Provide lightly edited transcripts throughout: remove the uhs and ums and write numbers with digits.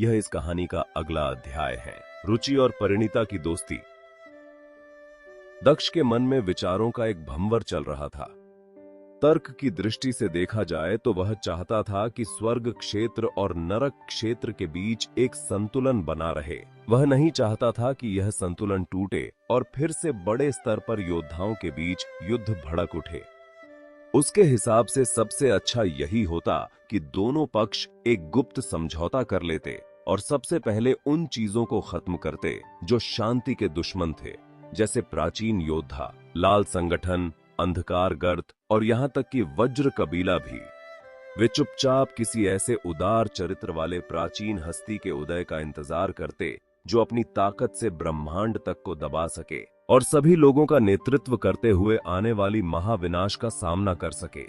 यह इस कहानी का अगला अध्याय है। रुचि और परिणीता की दोस्ती। दक्ष के मन में विचारों का एक भंवर चल रहा था। तर्क की दृष्टि से देखा जाए तो वह चाहता था कि स्वर्ग क्षेत्र और नरक क्षेत्र के बीच एक संतुलन बना रहे। वह नहीं चाहता था कि यह संतुलन टूटे और फिर से बड़े स्तर पर योद्धाओं के बीच युद्ध भड़क उठे। उसके हिसाब से सबसे अच्छा यही होता कि दोनों पक्ष एक गुप्त समझौता कर लेते और सबसे पहले उन चीजों को खत्म करते जो शांति के दुश्मन थे, जैसे प्राचीन योद्धा, लाल संगठन, अंधकार गर्त और यहां तक कि वज्र कबीला भी। वे चुपचाप किसी ऐसे उदार चरित्र वाले प्राचीन हस्ती के उदय का इंतजार करते जो अपनी ताकत से ब्रह्मांड तक को दबा सके और सभी लोगों का नेतृत्व करते हुए आने वाली महाविनाश का सामना कर सके।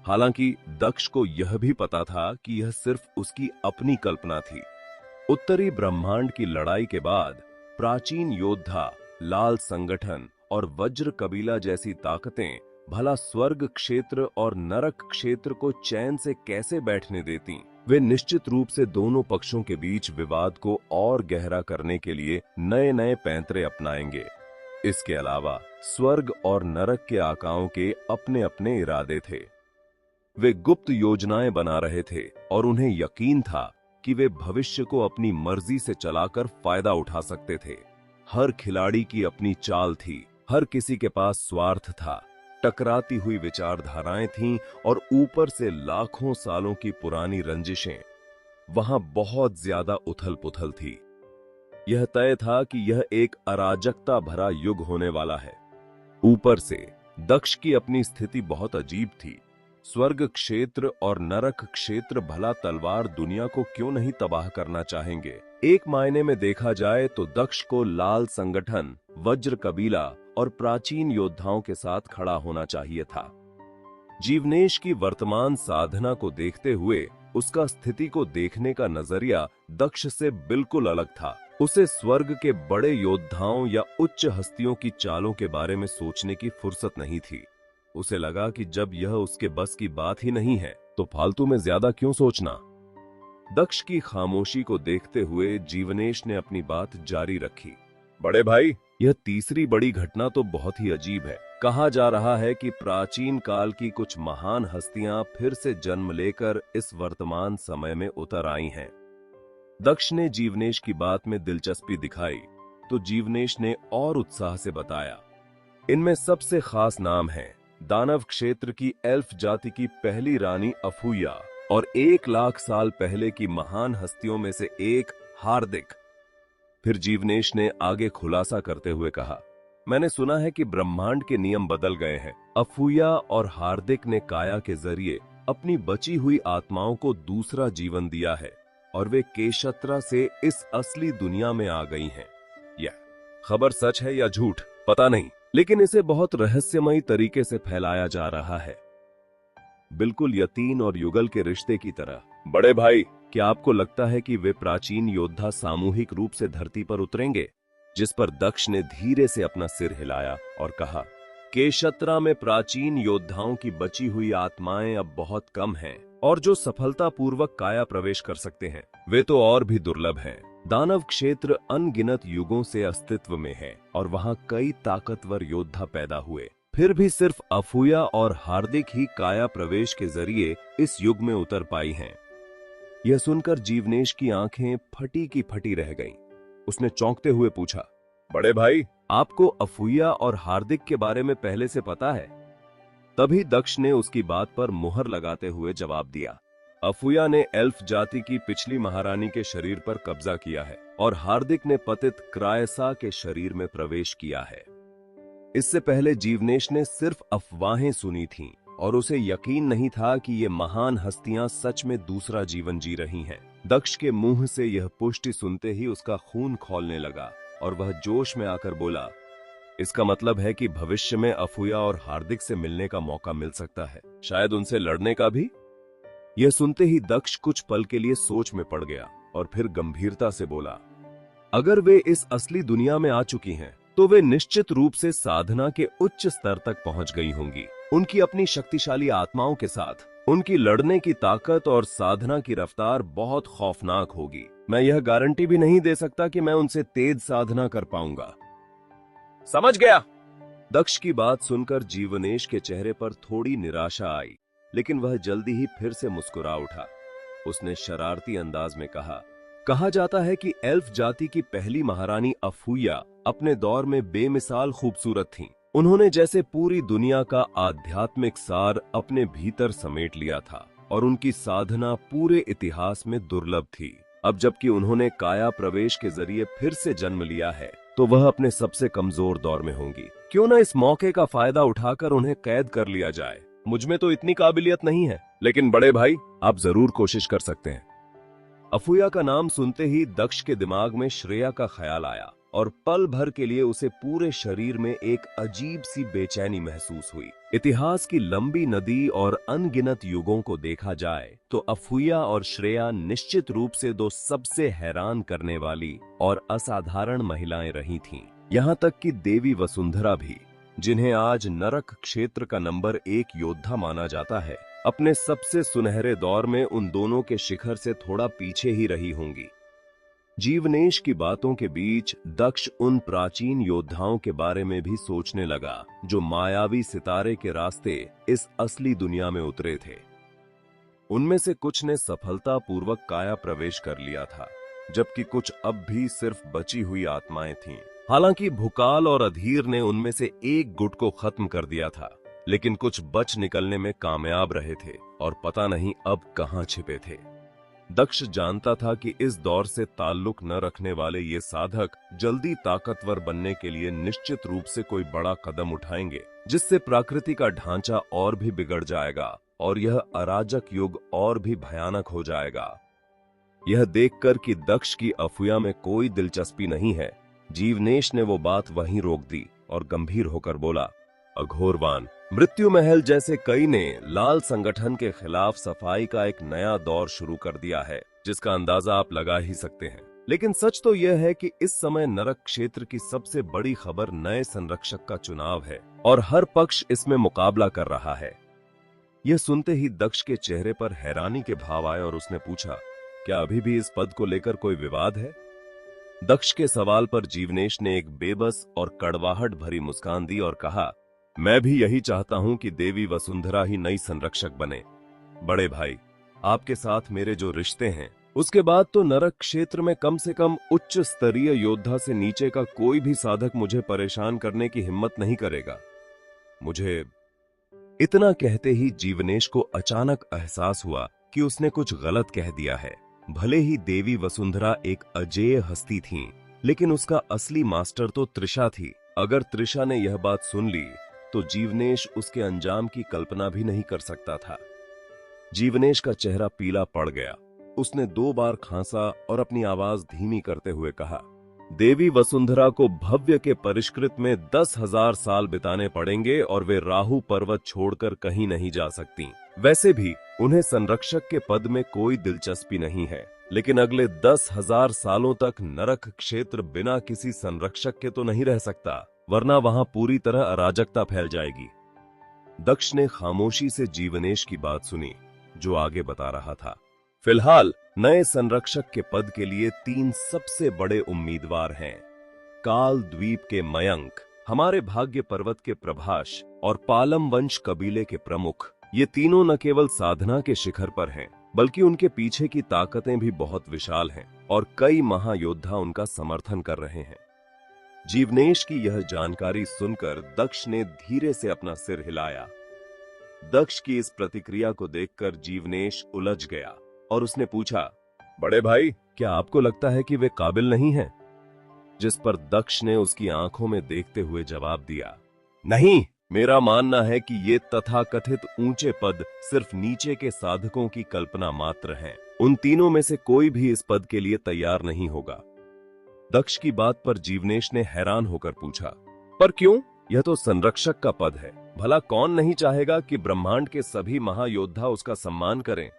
हालांकि दक्ष को यह भी पता था कि यह सिर्फ उसकी अपनी कल्पना थी। उत्तरी ब्रह्मांड की लड़ाई के बाद प्राचीन योद्धा, लाल संगठन और वज्र कबीला जैसी ताकतें भला स्वर्ग क्षेत्र और नरक क्षेत्र को चैन से कैसे बैठने देती। वे निश्चित रूप से दोनों पक्षों के बीच विवाद को और गहरा करने के लिए नए नए पैंतरे अपनाएंगे। इसके अलावा स्वर्ग और नरक के आकाओं के अपने अपने इरादे थे। वे गुप्त योजनाएं बना रहे थे और उन्हें यकीन था कि वे भविष्य को अपनी मर्जी से चलाकर फायदा उठा सकते थे। हर खिलाड़ी की अपनी चाल थी, हर किसी के पास स्वार्थ था, टकराती हुई विचारधाराएं थीं और ऊपर से लाखों सालों की पुरानी रंजिशें। वहां बहुत ज्यादा उथल पुथल थी। यह तय था कि यह एक अराजकता भरा युग होने वाला है। ऊपर से दक्ष की अपनी स्थिति बहुत अजीब थी। स्वर्ग क्षेत्र और नरक क्षेत्र भला तलवार दुनिया को क्यों नहीं तबाह करना चाहेंगे। एक मायने में देखा जाए तो दक्ष को लाल संगठन, वज्र कबीला और प्राचीन योद्धाओं के साथ खड़ा होना चाहिए था। जीवनेश की वर्तमान साधना को देखते हुए उसका स्थिति को देखने का नजरिया दक्ष से बिल्कुल अलग था। उसे स्वर्ग के बड़े योद्धाओं या उच्च हस्तियों की चालों के बारे में सोचने की फुर्सत नहीं थी। उसे लगा कि जब यह उसके बस की बात ही नहीं है तो फालतू में ज्यादा क्यों सोचना। दक्ष की खामोशी को देखते हुए जीवनेश ने अपनी बात जारी रखी। बड़े भाई, यह तीसरी बड़ी घटना तो बहुत ही अजीब है। कहा जा रहा है कि प्राचीन काल की कुछ महान हस्तियां फिर से जन्म लेकर इस वर्तमान समय में उतर आई हैं। दक्ष ने जीवनेश की बात में दिलचस्पी दिखाई तो जीवनेश ने और उत्साह से बताया, इनमें सबसे खास नाम है दानव क्षेत्र की एल्फ जाति की पहली रानी अफूया और 1,00,000 साल पहले की महान हस्तियों में से एक हार्दिक। फिर जीवनेश ने आगे खुलासा करते हुए कहा, मैंने सुना है कि ब्रह्मांड के नियम बदल गए हैं। अफूया और हार्दिक ने काया के जरिए अपनी बची हुई आत्माओं को दूसरा जीवन दिया है और वे केशत्रा से इस असली दुनिया में आ गई हैं। यह खबर सच है या झूठ पता नहीं, लेकिन इसे बहुत रहस्यमयी तरीके से फैलाया जा रहा है, बिल्कुल यतीन और युगल के रिश्ते की तरह। बड़े भाई, क्या आपको लगता है कि वे प्राचीन योद्धा सामूहिक रूप से धरती पर उतरेंगे? जिस पर दक्ष ने धीरे से अपना सिर हिलाया और कहा, केशत्रा में प्राचीन योद्धाओं की बची हुई आत्माएं अब बहुत कम हैं और जो सफलतापूर्वक काया प्रवेश कर सकते हैं वे तो और भी दुर्लभ हैं। दानव क्षेत्र अनगिनत युगों से अस्तित्व में है और वहां कई ताकतवर योद्धा पैदा हुए, फिर भी सिर्फ अफूया और हार्दिक ही काया प्रवेश के जरिए इस युग में उतर पाई हैं। यह सुनकर जीवनेश की आंखें फटी की फटी रह गईं। उसने चौंकते हुए पूछा, बड़े भाई, आपको अफूया और हार्दिक के बारे में पहले से पता है? तभी दक्ष ने उसकी बात पर मुहर लगाते हुए जवाब दिया, अफूया ने एल्फ जाति की पिछली महारानी के शरीर पर कब्जा किया है और हार्दिक ने पतित क्रायसा के शरीर में प्रवेश किया है। इससे पहले जीवनेश ने सिर्फ अफवाहें सुनी थीं और उसे यकीन नहीं था कि ये महान हस्तियां सच में दूसरा जीवन जी रही हैं। दक्ष के मुंह से यह पुष्टि सुनते ही उसका खून खौलने लगा और वह जोश में आकर बोला, इसका मतलब है कि भविष्य में अफूया और हार्दिक से मिलने का मौका मिल सकता है, शायद उनसे लड़ने का भी। यह सुनते ही दक्ष कुछ पल के लिए सोच में पड़ गया और फिर गंभीरता से बोला, अगर वे इस असली दुनिया में आ चुकी हैं तो वे निश्चित रूप से साधना के उच्च स्तर तक पहुंच गई होंगी। उनकी अपनी शक्तिशाली आत्माओं के साथ उनकी लड़ने की ताकत और साधना की रफ्तार बहुत खौफनाक होगी। मैं यह गारंटी भी नहीं दे सकता कि मैं उनसे तेज साधना कर पाऊंगा। समझ गया। दक्ष की बात सुनकर जीवनेश के चेहरे पर थोड़ी निराशा आई, लेकिन वह जल्दी ही फिर से मुस्कुरा उठा। उसने शरारती अंदाज में कहा जाता है कि एल्फ जाति की पहली महारानी अफूया अपने दौर में बेमिसाल खूबसूरत थीं। उन्होंने जैसे पूरी दुनिया का आध्यात्मिक सार अपने भीतर समेट लिया था और उनकी साधना पूरे इतिहास में दुर्लभ थी। अब जबकि उन्होंने काया प्रवेश के जरिए फिर से जन्म लिया है, तो वह अपने सबसे कमजोर दौर में होंगी। क्यों न इस मौके का फायदा उठाकर उन्हें कैद कर लिया जाए। मुझ में तो इतनी काबिलियत नहीं है, लेकिन बड़े भाई आप जरूर कोशिश कर सकते हैं। अफूया का नाम सुनते ही दक्ष के दिमाग में श्रेया का ख्याल आया और पल भर के लिए उसे पूरे शरीर में एक अजीब सी बेचैनी महसूस हुई। इतिहास की लंबी नदी और अनगिनत युगों को देखा जाए तो अफूया और श्रेया निश्चित रूप से दो सबसे हैरान करने वाली और असाधारण महिलाएं रही थीं। यहाँ तक कि देवी वसुंधरा भी, जिन्हें आज नरक क्षेत्र का नंबर 1 योद्धा माना जाता है, अपने सबसे सुनहरे दौर में उन दोनों के शिखर से थोड़ा पीछे ही रही होंगी। जीवनेश की बातों के बीच दक्ष उन प्राचीन योद्धाओं के बारे में भी सोचने लगा जो मायावी सितारे के रास्ते इस असली दुनिया में उतरे थे। उनमें से कुछ ने सफलतापूर्वक काया प्रवेश कर लिया था, जबकि कुछ अब भी सिर्फ बची हुई आत्माएं थीं। हालांकि भुकाल और अधीर ने उनमें से एक गुट को खत्म कर दिया था, लेकिन कुछ बच निकलने में कामयाब रहे थे और पता नहीं अब कहां छिपे थे। दक्ष जानता था कि इस दौर से ताल्लुक न रखने वाले ये साधक जल्दी ताकतवर बनने के लिए निश्चित रूप से कोई बड़ा कदम उठाएंगे, जिससे प्रकृति का ढांचा और भी बिगड़ जाएगा और यह अराजक युग और भी भयानक हो जाएगा। यह देखकर कि दक्ष की अफूया में कोई दिलचस्पी नहीं है, जीवनेश ने वो बात वहीं रोक दी और गंभीर होकर बोला, अघोरवान, मृत्यु महल जैसे कई ने लाल संगठन के खिलाफ सफाई का एक नया दौर शुरू कर दिया है, जिसका अंदाजा आप लगा ही सकते हैं। लेकिन सच तो यह है कि इस समय नरक क्षेत्र की सबसे बड़ी खबर नए संरक्षक का चुनाव है और हर पक्ष इसमें मुकाबला कर रहा है। यह सुनते ही दक्ष के चेहरे पर हैरानी के भाव आए और उसने पूछा, क्या अभी भी इस पद को लेकर कोई विवाद है? दक्ष के सवाल पर जीवनेश ने एक बेबस और कड़वाहट भरी मुस्कान दी और कहा, मैं भी यही चाहता हूं कि देवी वसुंधरा ही नई संरक्षक बने। बड़े भाई, आपके साथ मेरे जो रिश्ते हैं, उसके बाद तो नरक क्षेत्र में कम से कम उच्च स्तरीय योद्धा से नीचे का कोई भी साधक मुझे परेशान करने की हिम्मत नहीं करेगा। मुझे इतना कहते ही जीवनेश को अचानक एहसास हुआ कि उसने कुछ गलत कह दिया है। भले ही देवी वसुंधरा एक अजेय हस्ती थीं, लेकिन उसका असली मास्टर तो त्रिशा थी। अगर त्रिशा ने यह बात सुन ली तो जीवनेश उसके अंजाम की कल्पना भी नहीं कर सकता था। जीवनेश का चेहरा पीला पड़ गया। उसने 2 बार खांसा और अपनी आवाज धीमी करते हुए कहा, देवी वसुंधरा को भव्य के परिष्कृत में 10,000 साल बिताने पड़ेंगे और वे राहु पर्वत छोड़कर कहीं नहीं जा सकती। वैसे भी उन्हें संरक्षक के पद में कोई दिलचस्पी नहीं है, लेकिन अगले 10,000 सालों तक नरक क्षेत्र बिना किसी संरक्षक के तो नहीं रह सकता, वरना वहां पूरी तरह अराजकता फैल जाएगी। दक्ष ने खामोशी से जीवनेश की बात सुनी, जो आगे बता रहा था, फिलहाल नए संरक्षक के पद के लिए 3 सबसे बड़े उम्मीदवार हैं। काल द्वीप के मयंक, हमारे भाग्य पर्वत के प्रभाष और पालम वंश कबीले के प्रमुख। ये तीनों न केवल साधना के शिखर पर हैं, बल्कि उनके पीछे की ताकतें भी बहुत विशाल हैं और कई महायोद्धा उनका समर्थन कर रहे हैं। जीवनेश की यह जानकारी सुनकर दक्ष ने धीरे से अपना सिर हिलाया। दक्ष की इस प्रतिक्रिया को देखकर जीवनेश उलझ गया और उसने पूछा, बड़े भाई, क्या आपको लगता है कि वे काबिल नहीं हैं? जिस पर दक्ष ने उसकी आंखों में देखते हुए जवाब दिया, नहीं, मेरा मानना है कि ये तथाकथित ऊंचे पद सिर्फ नीचे के साधकों की कल्पना मात्र हैं। उन तीनों में से कोई भी इस पद के लिए तैयार नहीं होगा। दक्ष की बात पर जीवनेश ने हैरान होकर पूछा, पर क्यों? यह तो संरक्षक का पद है, भला कौन नहीं चाहेगा कि ब्रह्मांड के सभी महायोद्धा उसका सम्मान करें?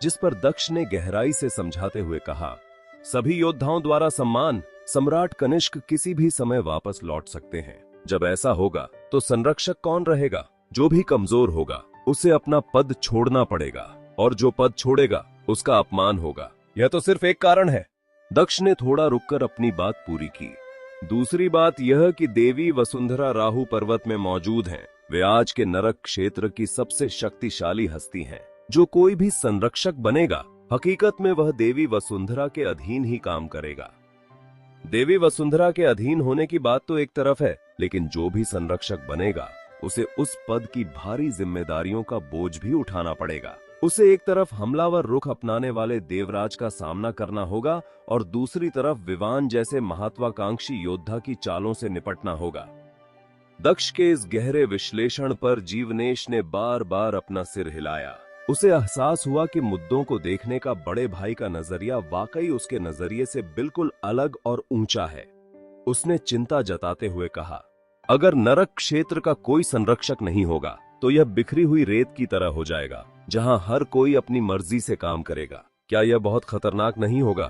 जिस पर दक्ष ने गहराई से समझाते हुए कहा, सभी योद्धाओं द्वारा सम्मान, सम्राट कनिष्क किसी भी समय वापस लौट सकते हैं। जब ऐसा होगा तो संरक्षक कौन रहेगा? जो भी कमजोर होगा उसे अपना पद छोड़ना पड़ेगा, और जो पद छोड़ेगा उसका अपमान होगा। यह तो सिर्फ एक कारण है। दक्ष ने थोड़ा रुककर अपनी बात पूरी की। दूसरी बात यह कि देवी वसुंधरा राहु पर्वत में मौजूद हैं। वे आज के नरक क्षेत्र की सबसे शक्तिशाली हस्ती हैं। जो कोई भी संरक्षक बनेगा, हकीकत में वह देवी वसुंधरा के अधीन ही काम करेगा। देवी वसुंधरा के अधीन होने की बात तो एक तरफ है, लेकिन जो भी संरक्षक बनेगा उसे उस पद की भारी जिम्मेदारियों का बोझ भी उठाना पड़ेगा। उसे एक तरफ हमलावर रुख अपनाने वाले देवराज का सामना करना होगा और दूसरी तरफ विवान जैसे महत्वाकांक्षी योद्धा की चालों से निपटना होगा। दक्ष के इस गहरे विश्लेषण पर जीवनेश ने बार बार अपना सिर हिलाया। उसे एहसास हुआ कि मुद्दों को देखने का बड़े भाई का नजरिया वाकई उसके नजरिए से बिल्कुल अलग और ऊंचा है। उसने चिंता जताते हुए कहा, अगर नरक क्षेत्र का कोई संरक्षक नहीं होगा तो यह बिखरी हुई रेत की तरह हो जाएगा, जहां हर कोई अपनी मर्जी से काम करेगा। क्या यह बहुत खतरनाक नहीं होगा?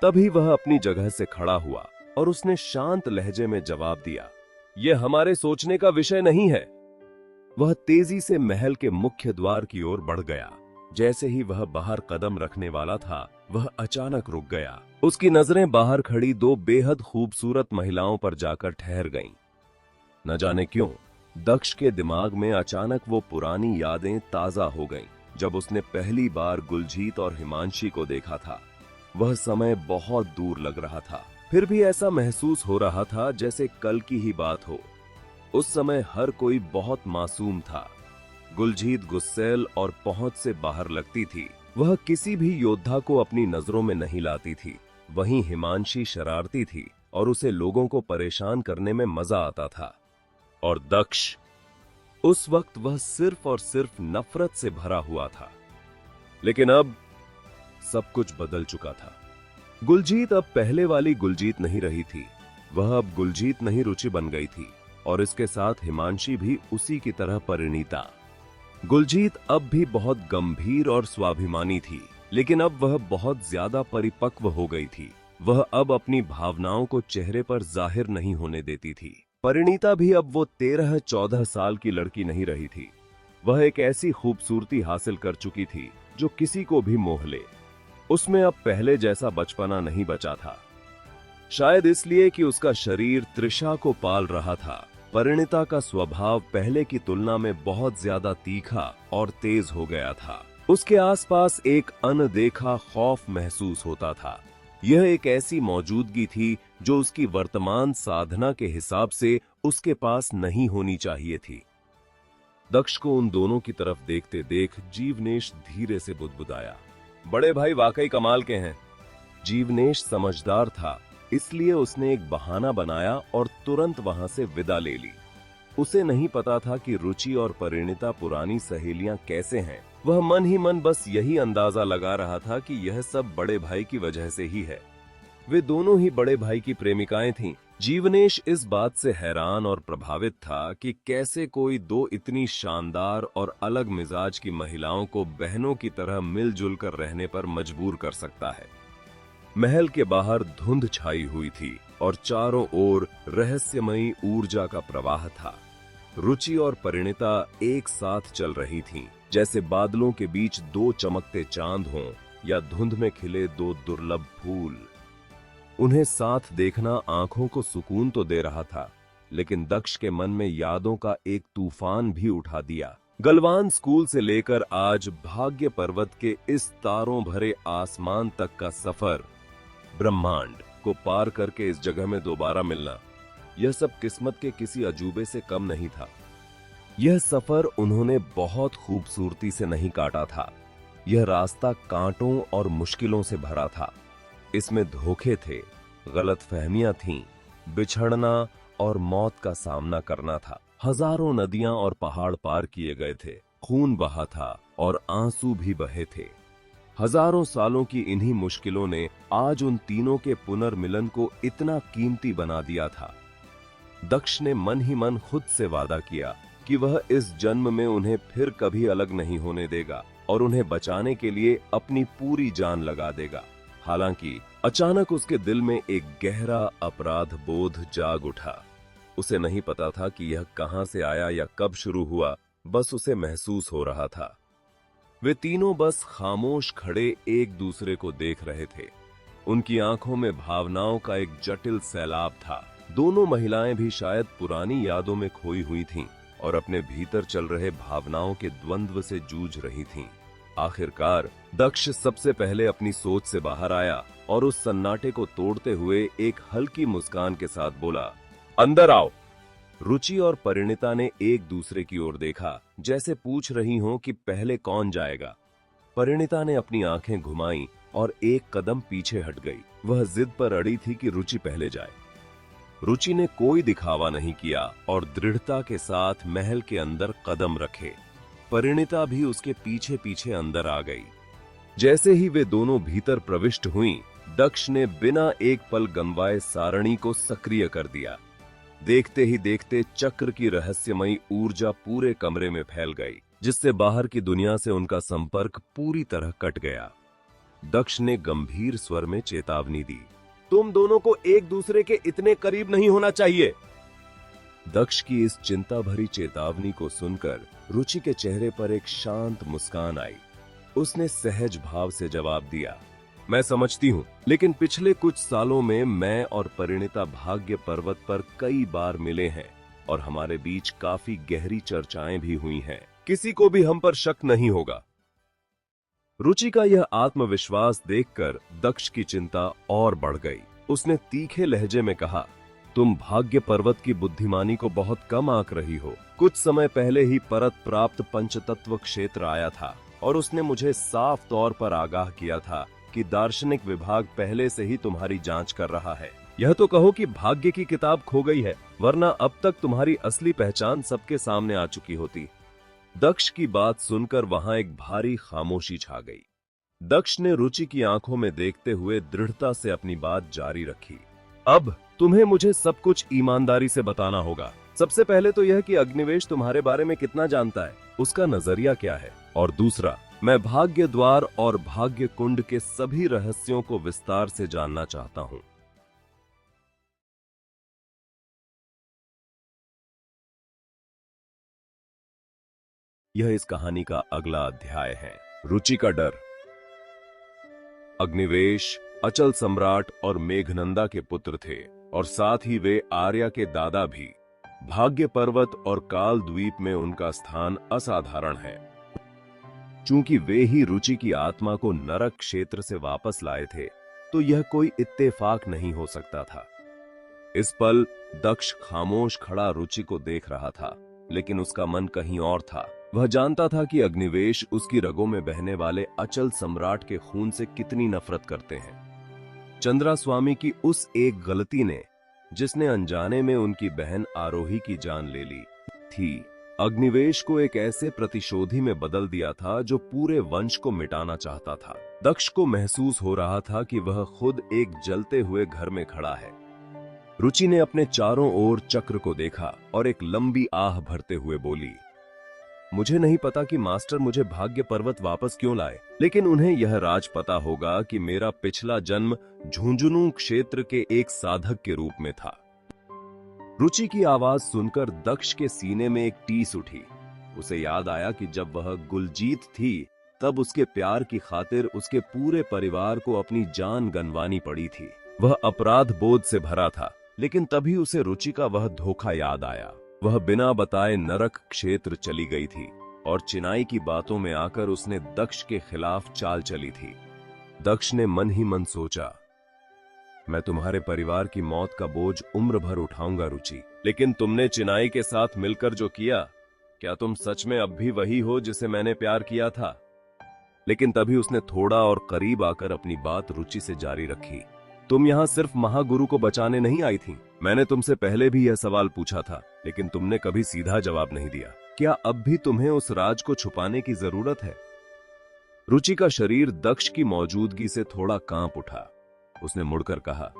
तभी वह अपनी जगह से खड़ा हुआ और उसने शांत लहजे में जवाब दिया, यह हमारे सोचने का विषय नहीं है। वह तेजी से महल के मुख्य द्वार की ओर बढ़ गया। जैसे ही वह बाहर कदम रखने वाला था, वह अचानक रुक गया। उसकी नजरें बाहर खड़ी दो बेहद खूबसूरत महिलाओं पर जाकर ठहर गईं। न जाने क्यों दक्ष के दिमाग में अचानक वो पुरानी यादें ताजा हो गईं, जब उसने पहली बार गुलजीत और हिमांशी को देखा था। वह समय बहुत दूर लग रहा था, फिर भी ऐसा महसूस हो रहा था जैसे कल की ही बात हो। उस समय हर कोई बहुत मासूम था। गुलजीत गुस्सैल और पहुंच से बाहर लगती थी। वह किसी भी योद्धा को अपनी नजरों में नहीं लाती थी। वहीं हिमांशी शरारती थी और उसे लोगों को परेशान करने में मजा आता था। और दक्ष, उस वक्त वह सिर्फ और सिर्फ नफरत से भरा हुआ था। लेकिन अब सब कुछ बदल चुका था। गुलजीत अब पहले वाली गुलजीत नहीं रही थी। वह अब गुलजीत नहीं रुचि बन गई थी और इसके साथ हिमांशी भी उसी की तरह परिणीता। गुलजीत अब भी बहुत गंभीर और स्वाभिमानी थी, लेकिन अब वह बहुत ज्यादा परिपक्व हो गई थी। वह अब अपनी भावनाओं को चेहरे पर जाहिर नहीं होने देती थी। परिणीता भी अब वो 13-14 साल की लड़की नहीं रही थी। वह एक ऐसी खूबसूरती हासिल कर चुकी थी जो किसी को भी मोह ले। उसमें अब पहले जैसा बचपना नहीं बचा था। शायद इसलिए कि उसका शरीर तृषा को पाल रहा था। परिणीता का स्वभाव पहले की तुलना में बहुत ज्यादा तीखा और तेज हो गया था। उसके आसपास एक अनदेखा खौफ महसूस होता था। यह एक ऐसी मौजूदगी थी जो उसकी वर्तमान साधना के हिसाब से उसके पास नहीं होनी चाहिए थी। दक्ष को उन दोनों की तरफ देखते देख जीवनेश धीरे से बुदबुदाया, बड़े भाई वाकई कमाल के हैं। जीवनेश समझदार था, इसलिए उसने एक बहाना बनाया और तुरंत वहां से विदा ले ली। उसे नहीं पता था कि रुचि और परिणीता पुरानी सहेलियां कैसे हैं। वह मन ही मन बस यही अंदाजा लगा रहा था कि यह सब बड़े भाई की वजह से ही है। वे दोनों ही बड़े भाई की प्रेमिकाएं थीं। जीवनेश इस बात से हैरान और प्रभावित था कि कैसे कोई दो इतनी शानदार और अलग मिजाज की महिलाओं को बहनों की तरह मिलजुल कर रहने पर मजबूर कर सकता है। महल के बाहर धुंध छाई हुई थी और चारों ओर रहस्यमयी ऊर्जा का प्रवाह था। रुचि और परिणीता एक साथ चल रही थीं, जैसे बादलों के बीच दो चमकते चांद हों या धुंध में खिले दो दुर्लभ फूल। उन्हें साथ देखना आंखों को सुकून तो दे रहा था, लेकिन दक्ष के मन में यादों का एक तूफान भी उठा दिया। गलवान स्कूल से लेकर आज भाग्य पर्वत के इस तारों भरे आसमान तक का सफर, ब्रह्मांड को पार करके इस जगह में दोबारा मिलना, यह सब किस्मत के किसी अजूबे से कम नहीं था। यह सफर उन्होंने बहुत खूबसूरती से नहीं काटा था। यह रास्ता कांटों और मुश्किलों से भरा था। इसमें धोखे थे, गलतफहमियां थीं, बिछड़ना और मौत का सामना करना था। हजारों नदियां और पहाड़ पार किए गए थे, खून बहा था और आंसू भी बहे थे। हजारों सालों की इन्हीं मुश्किलों ने आज उन तीनों के पुनर्मिलन को इतना कीमती बना दिया था। दक्ष ने मन ही मन खुद से वादा किया कि वह इस जन्म में उन्हें फिर कभी अलग नहीं होने देगा और उन्हें बचाने के लिए अपनी पूरी जान लगा देगा। हालांकि अचानक उसके दिल में एक गहरा अपराध बोध जाग उठा। उसे नहीं पता था कि यह कहां से आया या कब शुरू हुआ, बस उसे महसूस हो रहा था। वे तीनों बस खामोश खड़े एक दूसरे को देख रहे थे। उनकी आंखों में भावनाओं का एक जटिल सैलाब था। दोनों महिलाएं भी शायद पुरानी यादों में खोई हुई थीं और अपने भीतर चल रहे भावनाओं के द्वंद्व से जूझ रही थीं। आखिरकार दक्ष सबसे पहले अपनी सोच से बाहर आया और उस सन्नाटे को तोड़ते हुए एक हल्की मुस्कान के साथ बोला, अंदर आओ। रुचि और परिणीता ने एक दूसरे की ओर देखा, जैसे पूछ रही हों कि पहले कौन जाएगा। परिणीता ने अपनी आंखें घुमाई और एक कदम पीछे हट गई। वह जिद पर अड़ी थी कि रुचि पहले जाए। रुचि ने कोई दिखावा नहीं किया और दृढ़ता के साथ महल के अंदर कदम रखे। परिणीता भी उसके पीछे पीछे अंदर आ गई। जैसे ही वे दोनों भीतर प्रविष्ट हुईं, दक्ष ने बिना एक पल गंवाए सारणी को सक्रिय कर दिया। देखते ही देखते चक्र की रहस्यमयी ऊर्जा पूरे कमरे में फैल गई, जिससे बाहर की दुनिया से उनका संपर्क पूरी तरह कट गया। दक्ष ने गंभीर स्वर में चेतावनी दी, तुम दोनों को एक दूसरे के इतने करीब नहीं होना चाहिए। दक्ष की इस चिंता भरी चेतावनी को सुनकर रुचि के चेहरे पर एक शांत मुस्कान आई। उसने सहज भाव से जवाब दिया, मैं समझती हूं, लेकिन पिछले कुछ सालों में मैं और परिणीता भाग्य पर्वत पर कई बार मिले हैं और हमारे बीच काफी गहरी चर्चाएं भी हुई हैं। किसी को भी हम पर शक नहीं होगा। रुचि का यह आत्मविश्वास देखकर दक्ष की चिंता और बढ़ गई। उसने तीखे लहजे में कहा, तुम भाग्य पर्वत की बुद्धिमानी को बहुत कम आंक रही हो। कुछ समय पहले ही परत प्राप्त पंचतत्व क्षेत्र आया था और उसने मुझे साफ तौर पर आगाह किया था कि दार्शनिक विभाग पहले से ही तुम्हारी जांच कर रहा है। यह तो कहो कि भाग्य की किताब खो गई है, वरना अब तक तुम्हारी असली पहचान सबके सामने आ चुकी होती। दक्ष की बात सुनकर वहां एक भारी खामोशी छा गई। दक्ष ने रुचि की आंखों में देखते हुए दृढ़ता से अपनी बात जारी रखी, अब तुम्हें मुझे सब कुछ ईमानदारी से बताना होगा। सबसे पहले तो यह कि अग्निवेश तुम्हारे बारे में कितना जानता है, उसका नजरिया क्या है, और दूसरा, मैं भाग्य द्वार और भाग्य कुंड के सभी रहस्यों को विस्तार से जानना चाहता हूं। यह इस कहानी का अगला अध्याय है, रुचि का डर। अग्निवेश अचल सम्राट और मेघनंदा के पुत्र थे और साथ ही वे आर्या के दादा भी। भाग्य पर्वत और काल द्वीप में उनका स्थान असाधारण है। चूंकि वे ही रुचि की आत्मा को नरक क्षेत्र से वापस लाए थे, तो यह कोई इत्तेफाक नहीं हो सकता था। इस पल दक्ष खामोश खड़ा रुचि को देख रहा था, लेकिन उसका मन कहीं और था। वह जानता था कि अग्निवेश उसकी रगों में बहने वाले अचल सम्राट के खून से कितनी नफरत करते हैं। चंद्रा स्वामी की उस एक गलती ने, जिसने अनजाने में उनकी बहन आरोही की जान ले ली थी, अग्निवेश को एक ऐसे प्रतिशोधी में बदल दिया था जो पूरे वंश को मिटाना चाहता था। दक्ष को महसूस हो रहा था कि वह खुद एक जलते हुए घर में खड़ा है। रुचि ने अपने चारों ओर चक्र को देखा और एक लंबी आह भरते हुए बोली, मुझे नहीं पता कि मास्टर मुझे भाग्य पर्वत वापस क्यों लाए, लेकिन उन्हें यह राज पता होगा कि मेरा पिछला जन्म झुंझुनू क्षेत्र के एक साधक के रूप में था। रुचि की आवाज सुनकर दक्ष के सीने में एक टीस उठी। उसे याद आया कि जब वह गुलजीत थी, तब उसके प्यार की खातिर उसके पूरे परिवार को अपनी जान गंवानी पड़ी थी। वह अपराध बोध से भरा था, लेकिन तभी उसे रुचि का वह धोखा याद आया। वह बिना बताए नरक क्षेत्र चली गई थी और चिनाई की बातों में आकर उसने दक्ष के खिलाफ चाल चली थी। दक्ष ने मन ही मन सोचा, मैं तुम्हारे परिवार की मौत का बोझ उम्र भर उठाऊंगा रुचि, लेकिन तुमने चिनाई के साथ मिलकर जो किया, क्या तुम सच में अब भी वही हो जिसे मैंने प्यार किया था? लेकिन तभी उसने थोड़ा और करीब आकर अपनी बात रुचि से जारी रखी, तुम यहां सिर्फ महागुरु को बचाने नहीं आई थी। मैंने तुमसे पहले भी यह सवाल पूछा था, लेकिन तुमने कभी सीधा जवाब नहीं दिया। क्या अब भी तुम्हें उस राज को छुपाने की जरूरत है? रुचि का शरीर दक्ष की मौजूदगी से थोड़ा कांप उठा। उसने मुड़कर कहा,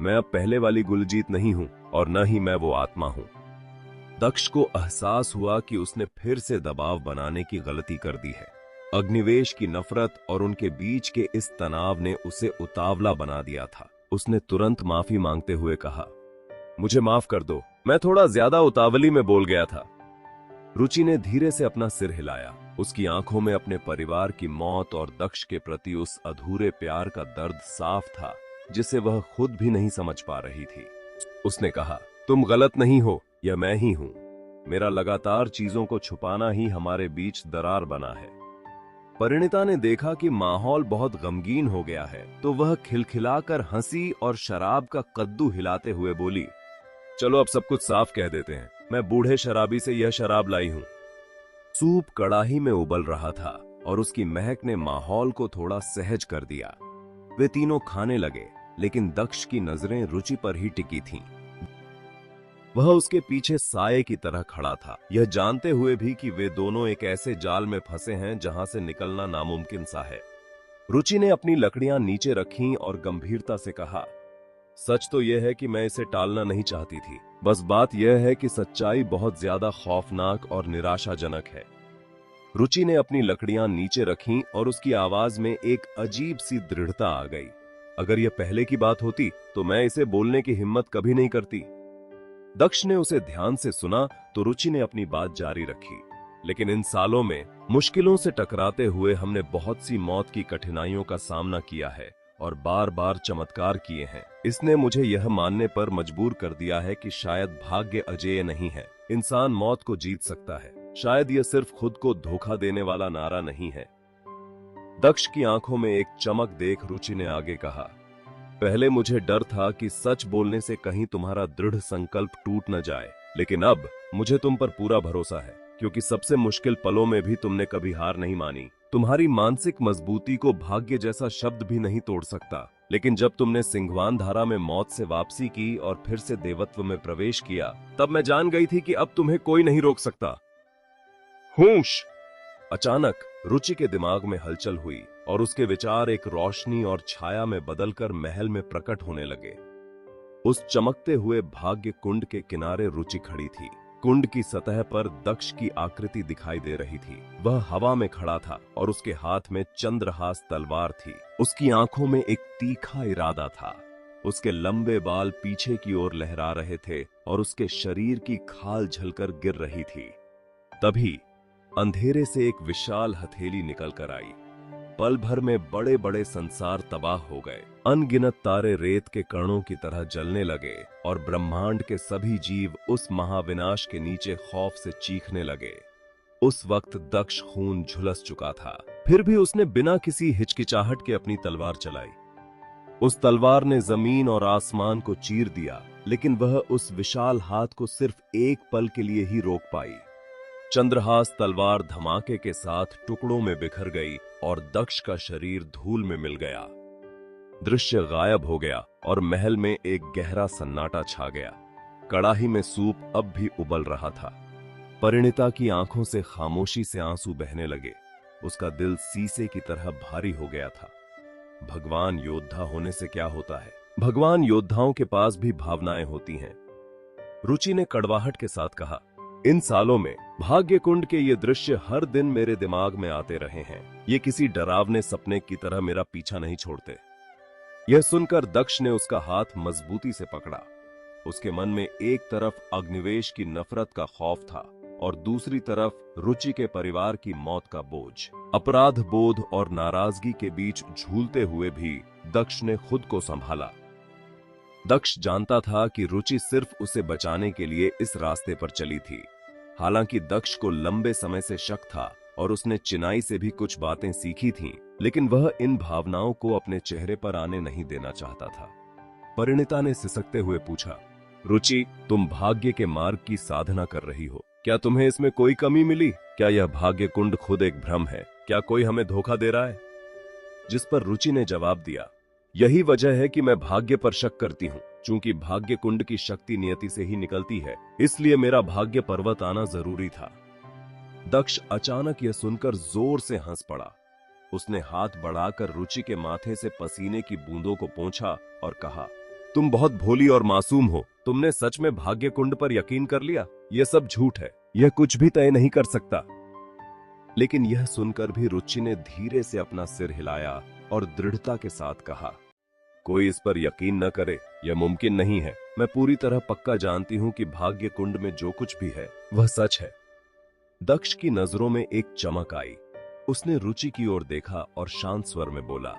मैं अब पहले वाली गुलजीत नहीं हूं और न ही मैं वो आत्मा हूं। दक्ष को एहसास हुआ कि उसने फिर से दबाव बनाने की गलती कर दी है। अग्निवेश की नफरत और उनके बीच के इस तनाव ने उसे उतावला बना दिया था। उसने तुरंत माफी मांगते हुए कहा, मुझे माफ कर दो, मैं थोड़ा ज्यादा उतावली में बोल गया था। रुचि ने धीरे से अपना सिर हिलाया। उसकी आंखों में अपने परिवार की मौत और दक्ष के प्रति उस अधूरे प्यार का दर्द साफ था, जिसे वह खुद भी नहीं समझ पा रही थी। उसने कहा, तुम गलत नहीं हो, यह मैं ही हूं। मेरा लगातार चीजों को छुपाना ही हमारे बीच दरार बना है। परिणीता ने देखा कि माहौल बहुत गमगीन हो गया है, तो वह खिलखिलाकर हंसी और शराब का कद्दू हिलाते हुए बोली, चलो अब सब कुछ साफ कह देते हैं। मैं बूढ़े शराबी से यह शराब लाई हूं। सूप कड़ाही में उबल रहा था और उसकी महक ने माहौल को थोड़ा सहज कर दिया। वे तीनों खाने लगे, लेकिन दक्ष की नजरें रुचि पर ही टिकी थीं। वह उसके पीछे साये की तरह खड़ा था, यह जानते हुए भी कि वे दोनों एक ऐसे जाल में फंसे हैं जहां से निकलना नामुमकिन सा है। रुचि ने अपनी लकड़ियां नीचे रखीं और गंभीरता से कहा, सच तो यह है कि मैं इसे टालना नहीं चाहती थी। बस बात यह है कि सच्चाई बहुत ज्यादा खौफनाक और निराशाजनक है। रुचि ने अपनी लकड़ियां नीचे रखीं और उसकी आवाज में एक अजीब सी दृढ़ता आ गई। अगर यह पहले की बात होती तो मैं इसे बोलने की हिम्मत कभी नहीं करती। दक्ष ने उसे ध्यान से सुना तो रुचि ने अपनी बात जारी रखी। लेकिन इन सालों में मुश्किलों से टकराते हुए हमने बहुत सी मौत की कठिनाइयों का सामना किया है और बार बार चमत्कार किए हैं। इसने मुझे यह मानने पर मजबूर कर दिया है कि शायद भाग्य अजेय नहीं है। इंसान मौत को जीत सकता है। शायद यह सिर्फ खुद को धोखा देने वाला नारा नहीं है। दक्ष की आंखों में एक चमक देख रुचि ने आगे कहा, पहले मुझे डर था कि सच बोलने से कहीं तुम्हारा दृढ़ संकल्प टूट न जाए, लेकिन अब मुझे तुम पर पूरा भरोसा है, क्योंकि सबसे मुश्किल पलों में भी तुमने कभी हार नहीं मानी। तुम्हारी मानसिक मजबूती को भाग्य जैसा शब्द भी नहीं तोड़ सकता। लेकिन जब तुमने सिंघवान धारा में मौत से वापसी की और फिर से देवत्व में प्रवेश किया, तब मैं जान गई थी कि अब तुम्हें कोई नहीं रोक सकता। होश! अचानक रुचि के दिमाग में हलचल हुई और उसके विचार एक रोशनी और छाया में बदलकर महल में प्रकट होने लगे। उस चमकते हुए भाग्य कुंड के किनारे रुचि खड़ी थी। कुंड की सतह पर दक्ष की आकृति दिखाई दे रही थी। वह हवा में खड़ा था और उसके हाथ में चंद्रहास तलवार थी। उसकी आंखों में एक तीखा इरादा था। उसके लंबे बाल पीछे की ओर लहरा रहे थे और उसके शरीर की खाल झलकर गिर रही थी। तभी अंधेरे से एक विशाल हथेली निकल कर आई। पल भर में बड़े बड़े संसार तबाह हो गए। अनगिनत तारे रेत के कणों की तरह जलने लगे और ब्रह्मांड के सभी जीव उस महाविनाश के नीचे खौफ से चीखने लगे। उस वक्त दक्ष खून झुलस चुका था, फिर भी उसने बिना किसी हिचकिचाहट के अपनी तलवार चलाई। उस तलवार ने जमीन और आसमान को चीर दिया, लेकिन वह उस विशाल हाथ को सिर्फ एक पल के लिए ही रोक पाई। चंद्रहास तलवार धमाके के साथ टुकड़ों में बिखर गई और दक्ष का शरीर धूल में मिल गया। दृश्य गायब हो गया और महल में एक गहरा सन्नाटा छा गया। कड़ाही में सूप अब भी उबल रहा था। परिणीता की आंखों से खामोशी से आंसू बहने लगे। उसका दिल शीशे की तरह भारी हो गया था। भगवान योद्धा होने से क्या होता है? भगवान योद्धाओं के पास भी भावनाएं होती हैं। रुचि ने कड़वाहट के साथ कहा, इन सालों में भाग्य कुंड के ये दृश्य हर दिन मेरे दिमाग में आते रहे हैं। ये किसी डरावने सपने की तरह मेरा पीछा नहीं छोड़ते। यह सुनकर दक्ष ने उसका हाथ मजबूती से पकड़ा। उसके मन में एक तरफ अग्निवेश की नफरत का खौफ था और दूसरी तरफ रुचि के परिवार की मौत का बोझ। अपराध बोध और नाराजगी के बीच झूलते हुए भी दक्ष ने खुद को संभाला। दक्ष जानता था कि रुचि सिर्फ उसे बचाने के लिए इस रास्ते पर चली थी। हालांकि दक्ष को लंबे समय से शक था और उसने चिनाई से भी कुछ बातें सीखी थीं, लेकिन वह इन भावनाओं को अपने चेहरे पर आने नहीं देना चाहता था। परिणीता ने सिसकते हुए पूछा, रुचि, तुम भाग्य के मार्ग की साधना कर रही हो, क्या तुम्हें इसमें कोई कमी मिली? क्या यह भाग्य कुंड खुद एक भ्रम है? क्या कोई हमें धोखा दे रहा है? जिस पर रुचि ने जवाब दिया, यही वजह है कि मैं भाग्य पर शक करती हूँ। चूंकि भाग्य कुंड की शक्ति नियति से ही निकलती है, इसलिए मेरा भाग्य पर्वत आना जरूरी था। दक्ष अचानक यह सुनकर जोर से हंस पड़ा। उसने हाथ बढ़ाकर रुचि के माथे से पसीने की बूंदों को पोंछा और कहा, तुम बहुत भोली और मासूम हो। तुमने सच में भाग्य कुंड पर यकीन कर लिया? यह सब झूठ है। यह कुछ भी तय नहीं कर सकता। लेकिन यह सुनकर भी रुचि ने धीरे से अपना सिर हिलाया और दृढ़ता के साथ कहा, कोई इस पर यकीन न करे, यह मुमकिन नहीं है। मैं पूरी तरह पक्का जानती हूं कि भाग्य कुंड में जो कुछ भी है वह सच है। दक्ष की नजरों में एक चमक आई। उसने रुचि की ओर देखा और शांत स्वर में बोला,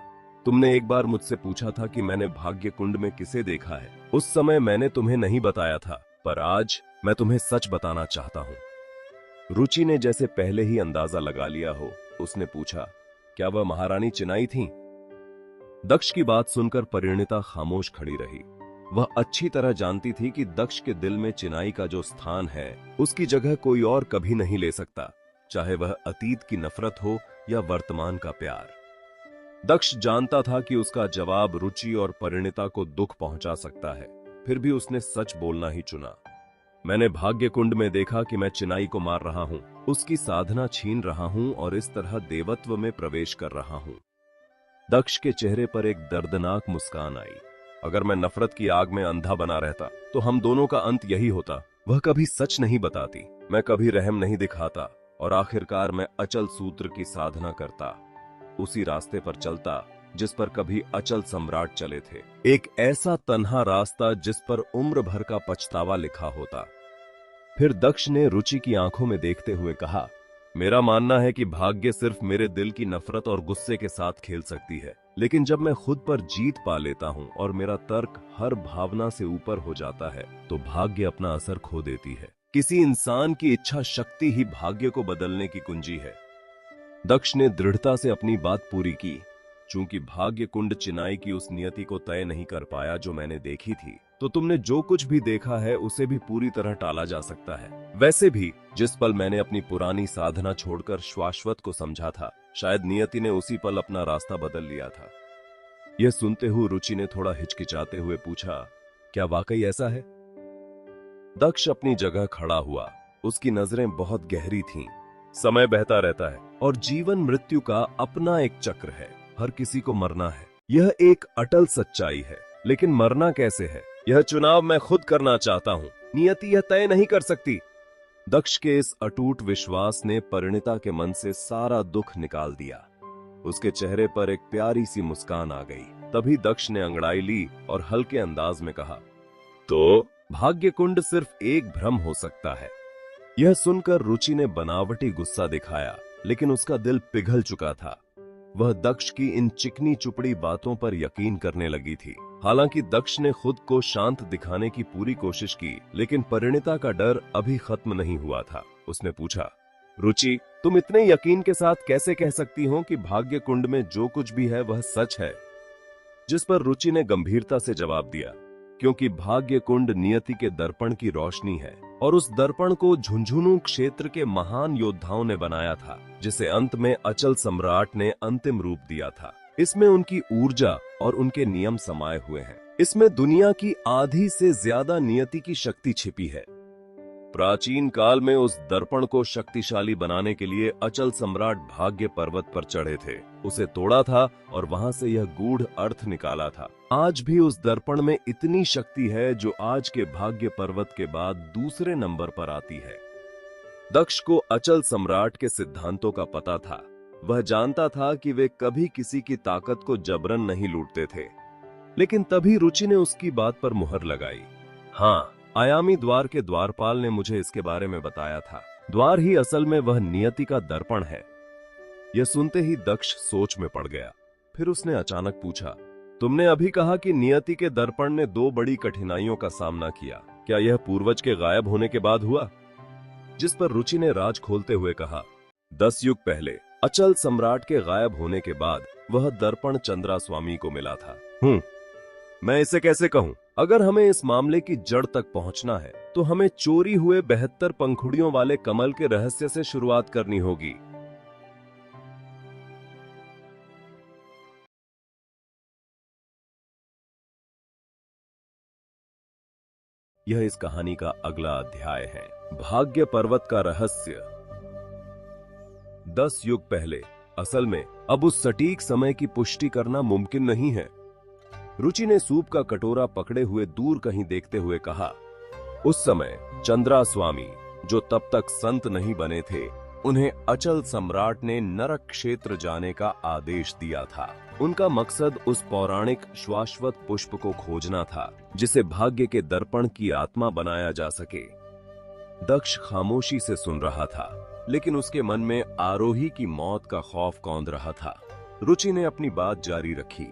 तुमने एक बार मुझसे पूछा था कि मैंने भाग्य कुंड में किसे देखा है। उस समय मैंने तुम्हें नहीं बताया था, पर आज मैं तुम्हें सच बताना चाहता हूं। रुचि ने जैसे पहले ही अंदाजा लगा लिया हो, उसने पूछा, क्या वह महारानी चिनाई थीं? दक्ष की बात सुनकर परिणीता खामोश खड़ी रही। वह अच्छी तरह जानती थी कि दक्ष के दिल में चिनाई का जो स्थान है, उसकी जगह कोई और कभी नहीं ले सकता, चाहे वह अतीत की नफरत हो या वर्तमान का प्यार। दक्ष जानता था कि उसका जवाब रुचि और परिणीता को दुख पहुंचा सकता है, फिर भी उसने सच बोलना ही चुना। मैंने भाग्य कुंड में देखा कि मैं चिनाई को मार रहा हूं, उसकी साधना छीन रहा हूं और इस तरह देवत्व में प्रवेश कर रहा हूं। दक्ष के चेहरे पर एक दर्दनाक मुस्कान आई। अगर मैं नफरत की आग में अंधा बना रहता तो हम दोनों का अंत यही होता। वह कभी सच नहीं बताती, मैं कभी रहम नहीं दिखाता, और आखिरकार मैं अचल सूत्र की साधना करता, उसी रास्ते पर चलता जिस पर कभी अचल सम्राट चले थे। एक ऐसा तन्हा रास्ता जिस पर उम्र भर का पछतावा लिखा होता। फिर दक्ष ने रुचि की आंखों में देखते हुए कहा, मेरा मानना है कि भाग्य सिर्फ मेरे दिल की नफरत और गुस्से के साथ खेल सकती है, लेकिन जब मैं खुद पर जीत पा लेता हूं और मेरा तर्क हर भावना से ऊपर हो जाता है, तो भाग्य अपना असर खो देती है। किसी इंसान की इच्छा शक्ति ही भाग्य को बदलने की कुंजी है। दक्ष ने दृढ़ता से अपनी बात पूरी की। चूंकि भाग्य कुंड चिनाई की उस नियति को तय नहीं कर पाया जो मैंने देखी थी, तो तुमने जो कुछ भी देखा है उसे भी पूरी तरह टाला जा सकता है। वैसे भी जिस पल मैंने अपनी पुरानी साधना छोड़कर शाश्वत को समझा था, शायद नियति ने उसी पल अपना रास्ता बदल लिया था। यह सुनते हुए रुचि ने थोड़ा हिचकिचाते हुए पूछा, क्या वाकई ऐसा है? दक्ष अपनी जगह खड़ा हुआ। उसकी नजरें बहुत गहरी थीं। समय बहता रहता है और जीवन मृत्यु का अपना एक चक्र है। हर किसी को मरना है, यह एक अटल सच्चाई है, लेकिन मरना कैसे है, यह चुनाव मैं खुद करना चाहता हूं। नियति यह तय नहीं कर सकती। दक्ष के इस अटूट विश्वास ने परिणीता के मन से सारा दुख निकाल दिया। उसके चेहरे पर एक प्यारी सी मुस्कान आ गई। तभी दक्ष ने अंगड़ाई ली और हल्के अंदाज में कहा, तो भाग्य कुंड सिर्फ एक भ्रम हो सकता है। यह सुनकर रुचि ने बनावटी गुस्सा दिखाया, लेकिन उसका दिल पिघल चुका था। वह दक्ष की इन चिकनी चुपड़ी बातों पर यकीन करने लगी थी। हालांकि दक्ष ने खुद को शांत दिखाने की पूरी कोशिश की, लेकिन परिणीता का डर अभी खत्म नहीं हुआ था। उसने पूछा, रुचि, तुम इतने यकीन के साथ कैसे कह सकती हो कि भाग्य कुंड में जो कुछ भी है वह सच है? जिस पर रुचि ने गंभीरता से जवाब दिया, क्योंकि भाग्य कुंड नियति के दर्पण की रोशनी है, और उस दर्पण को झुंझुनू क्षेत्र के महान योद्धाओं ने बनाया था, जिसे अंत में अचल सम्राट ने अंतिम रूप दिया था। इसमें उनकी ऊर्जा और उनके नियम समाये हुए हैं। इसमें दुनिया की आधी से ज्यादा नियति की शक्ति छिपी है। प्राचीन काल में उस दर्पण को शक्तिशाली बनाने के लिए अचल सम्राट भाग्य पर्वत पर चढ़े थे, उसे तोड़ा था और वहां से यह गूढ़ अर्थ निकाला था। आज भी उस दर्पण में इतनी शक्ति है जो आज के भाग्य पर्वत के बाद दूसरे नंबर पर आती है। दक्ष को अचल सम्राट के सिद्धांतों का पता था। वह जानता था कि वे कभी किसी की ताकत को जबरन नहीं लूटते थे, लेकिन तभी रुचि ने उसकी बात पर मुहर लगाई। हाँ, आयामी द्वार के द्वारपाल ने मुझे इसके बारे में बताया था। द्वार ही असल में वह नियति का दर्पण है। यह सुनते ही दक्ष सोच में पड़ गया। फिर उसने अचानक पूछा, तुमने अभी कहा कि नियति के दर्पण ने दो बड़ी कठिनाइयों का सामना किया, क्या यह पूर्वज के गायब होने के बाद हुआ? जिस पर रुचि ने राज खोलते हुए कहा, 10 युग पहले अचल सम्राट के गायब होने के बाद वह दर्पण चंद्रा स्वामी को मिला था। मैं इसे कैसे कहूं? अगर हमें इस मामले की जड़ तक पहुंचना है तो हमें चोरी हुए 72 पंखुड़ियों वाले कमल के रहस्य से शुरुआत करनी होगी। यह इस कहानी का अगला अध्याय है, भाग्य पर्वत का रहस्य। 10 युग पहले। असल में अब उस सटीक समय की पुष्टि करना मुमकिन नहीं है। रुचि ने सूप का कटोरा पकड़े हुए दूर कहीं देखते हुए कहा, उस समय चंद्रा स्वामी, जो तब तक संत नहीं बने थे, उन्हें अचल सम्राट ने नरक क्षेत्र जाने का आदेश दिया था। उनका मकसद उस पौराणिक शाश्वत पुष्प को खोजना था, जिसे भाग्य के दर्पण की आत्मा बनाया जा सके। दक्ष खामोशी से सुन रहा था। लेकिन उसके मन में आरोही की मौत का खौफ कौंध रहा था। रुचि ने अपनी बात जारी रखी।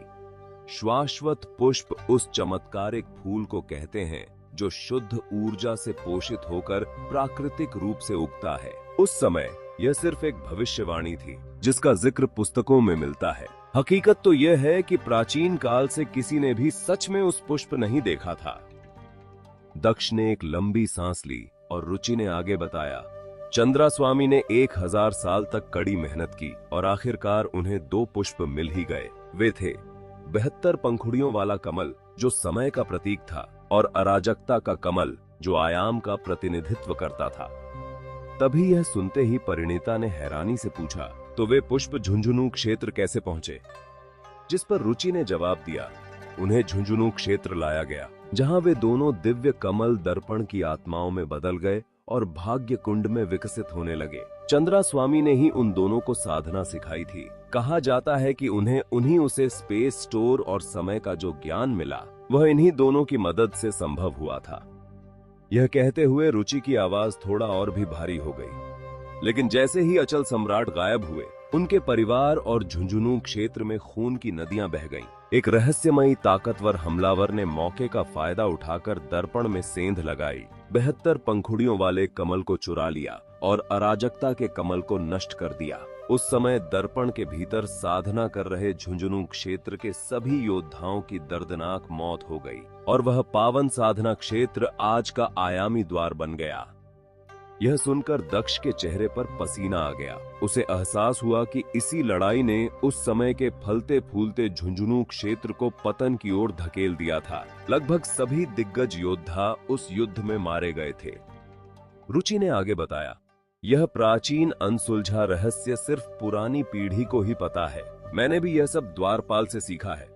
शाश्वत पुष्प उस चमत्कारिक फूल को कहते हैं जो शुद्ध ऊर्जा से पोषित होकर प्राकृतिक रूप से उगता है। उस समय यह सिर्फ एक भविष्यवाणी थी जिसका जिक्र पुस्तकों में मिलता है। हकीकत तो यह है कि प्राचीन काल से किसी ने भी सच में उस पुष्प नहीं देखा था। दक्ष ने एक लंबी सांस ली और रुचि ने आगे बताया, चंद्रास्वामी ने 1000 साल तक कड़ी मेहनत की और आखिरकार उन्हें 2 पुष्प मिल ही गए। वे थे 72 पंखुड़ियों वाला कमल जो समय का प्रतीक था और अराजकता का कमल जो आयाम का प्रतिनिधित्व करता था। तभी यह सुनते ही परिणीता ने हैरानी से पूछा, तो वे पुष्प झुंझुनू क्षेत्र कैसे पहुंचे? जिस पर रुचि ने जवाब दिया, उन्हें झुंझुनू क्षेत्र लाया गया जहां वे दोनों दिव्य कमल दर्पण की आत्माओं में बदल गए और भाग्य कुंड में विकसित होने लगे। चंद्रास्वामी ने ही उन दोनों को साधना सिखाई थी। कहा जाता है कि उन्हीं उसे स्पेस स्टोर और समय का जो ज्ञान मिला वह इन्हीं दोनों की मदद से संभव हुआ था। यह कहते हुए रुचि की आवाज थोड़ा और भी भारी हो गई। लेकिन जैसे ही अचल सम्राट गायब हुए, उनके परिवार और झुंझुनू क्षेत्र में खून की नदियां बह गईं। एक रहस्यमयी ताकतवर हमलावर ने मौके का फायदा उठाकर दर्पण में सेंध लगाई, 72 पंखुड़ियों वाले कमल को चुरा लिया और अराजकता के कमल को नष्ट कर दिया। उस समय दर्पण के भीतर साधना कर रहे झुंझुनू क्षेत्र के सभी योद्धाओं की दर्दनाक मौत हो गई और वह पावन साधना क्षेत्र आज का आयामी द्वार बन गया। यह सुनकर दक्ष के चेहरे पर पसीना आ गया। उसे एहसास हुआ कि इसी लड़ाई ने उस समय के फलते फूलते झुंझुनू क्षेत्र को पतन की ओर धकेल दिया था। लगभग सभी दिग्गज योद्धा उस युद्ध में मारे गए थे। रुचि ने आगे बताया, यह प्राचीन अनसुलझा रहस्य सिर्फ पुरानी पीढ़ी को ही पता है। मैंने भी यह सब द्वारपाल से सीखा है।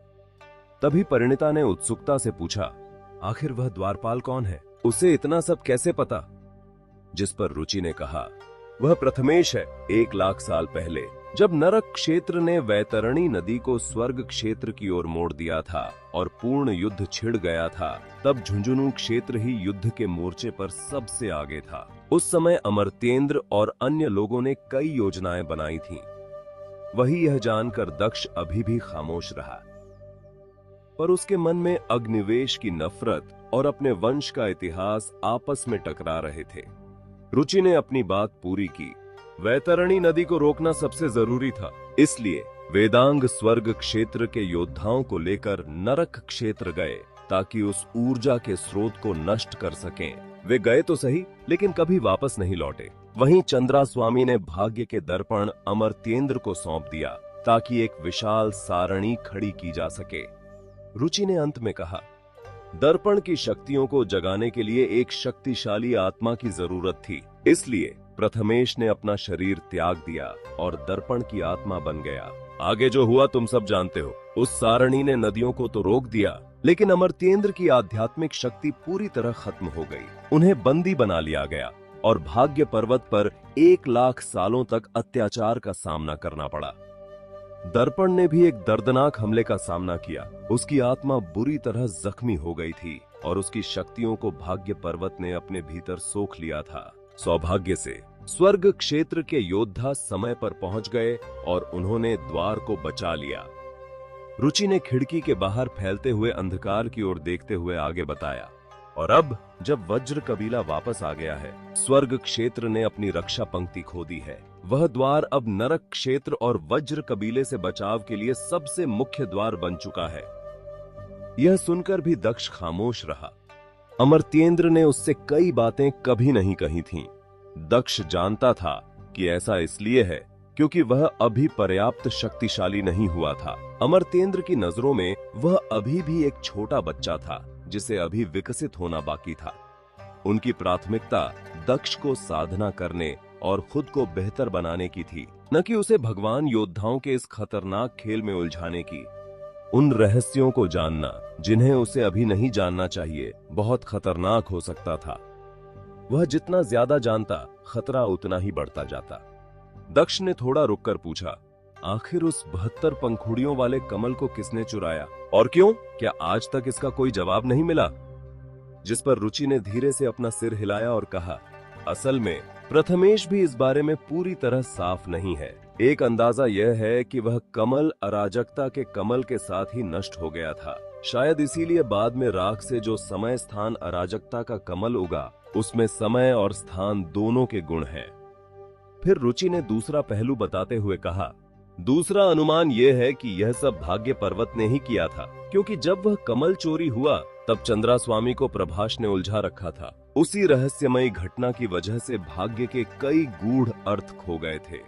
तभी परिणीता ने उत्सुकता से पूछा, आखिर वह द्वारपाल कौन है? उसे इतना सब कैसे पता? जिस पर रुचि ने कहा, वह प्रथमेश है। 1 लाख साल पहले जब नरक क्षेत्र ने वैतरणी नदी को स्वर्ग क्षेत्र की ओर मोड़ दिया था और पूर्ण युद्ध छिड़ गया था, तब झुंझुनू क्षेत्र ही युद्ध के मोर्चे पर सबसे आगे था। उस समय अमर्त्येंद्र और अन्य लोगों ने कई योजनाएं बनाई थीं। वही यह जानकर दक्ष अभी भी खामोश रहा, पर उसके मन में अग्निवेश की नफरत और अपने वंश का इतिहास आपस में टकरा रहे थे। रुचि ने अपनी बात पूरी की। वैतरणी नदी को रोकना सबसे जरूरी था, इसलिए वेदांग स्वर्ग क्षेत्र के योद्धाओं को लेकर नरक क्षेत्र गए ताकि उस ऊर्जा के स्रोत को नष्ट कर सकें। वे गए तो सही, लेकिन कभी वापस नहीं लौटे। वहीं चंद्रास्वामी ने भाग्य के दर्पण अमर्त्येंद्र को सौंप दिया ताकि एक विशाल सारणी खड़ी की जा सके। रुचि ने अंत में कहा, दर्पण की शक्तियों को जगाने के लिए एक शक्तिशाली आत्मा की जरूरत थी, इसलिए प्रथमेश ने अपना शरीर त्याग दिया और दर्पण की आत्मा बन गया। आगे जो हुआ तुम सब जानते हो। उस सारणी ने नदियों को तो रोक दिया, लेकिन अमर्त्येंद्र की आध्यात्मिक शक्ति पूरी तरह खत्म हो गई। उन्हें बंदी बना लिया गया और भाग्य पर्वत पर 1 लाख सालों तक अत्याचार का सामना करना पड़ा। दर्पण ने भी एक दर्दनाक हमले का सामना किया। उसकी आत्मा बुरी तरह जख्मी हो गई थी और उसकी शक्तियों को भाग्य पर्वत ने अपने भीतर सोख लिया था। सौभाग्य से स्वर्ग क्षेत्र के योद्धा समय पर पहुंच गए और उन्होंने द्वार को बचा लिया। रुचि ने खिड़की के बाहर फैलते हुए अंधकार की ओर देखते हुए आगे बताया, और अब जब वज्र कबीला वापस आ गया है, स्वर्ग क्षेत्र ने अपनी रक्षा पंक्ति खो दी है। वह द्वार अब नरक क्षेत्र और वज्र कबीले से बचाव के लिए सबसे मुख्य द्वार बन चुका है। यह सुनकर भी दक्ष खामोश रहा। अमर्त्येंद्र ने उससे कई बातें कभी नहीं कही थीं। दक्ष जानता था कि ऐसा इसलिए है क्योंकि वह अभी पर्याप्त शक्तिशाली नहीं हुआ था। अमर्त्येंद्र की नजरों में वह अभी भी एक छोटा बच्चा था जिसे अभी विकसित होना बाकी था। उनकी प्राथमिकता दक्ष को साधना करने और खुद को बेहतर बनाने की थी, न कि उसे भगवान योद्धाओं के इस खतरनाक खेल में उलझाने की। उन रहस्यों को जानना जिन्हें उसे अभी नहीं जानना चाहिए बहुत खतरनाक हो सकता था। वह जितना ज्यादा जानता, खतरा उतना ही बढ़ता जाता। दक्ष ने थोड़ा रुककर पूछा, आखिर उस 72 पंखुड़ियों वाले कमल को किसने चुराया और क्यों? क्या आज तक इसका कोई जवाब नहीं मिला? जिस पर रुचि ने धीरे से अपना सिर हिलाया और कहा, असल में प्रथमेश भी इस बारे में पूरी तरह साफ नहीं है। एक अंदाजा यह है कि वह कमल अराजकता के कमल के साथ ही नष्ट हो गया था। शायद इसीलिए बाद में राख से जो समय स्थान अराजकता का कमल उगा, उसमें समय और स्थान दोनों के गुण हैं। फिर रुचि ने दूसरा पहलू बताते हुए कहा, दूसरा अनुमान यह है कि यह सब भाग्य पर्वत ने ही किया था, क्योंकि जब वह कमल चोरी हुआ तब चंद्रास्वामी को प्रभास ने उलझा रखा था। उसी रहस्यमयी घटना की वजह से भाग्य के कई गूढ़ अर्थ खो गए थे।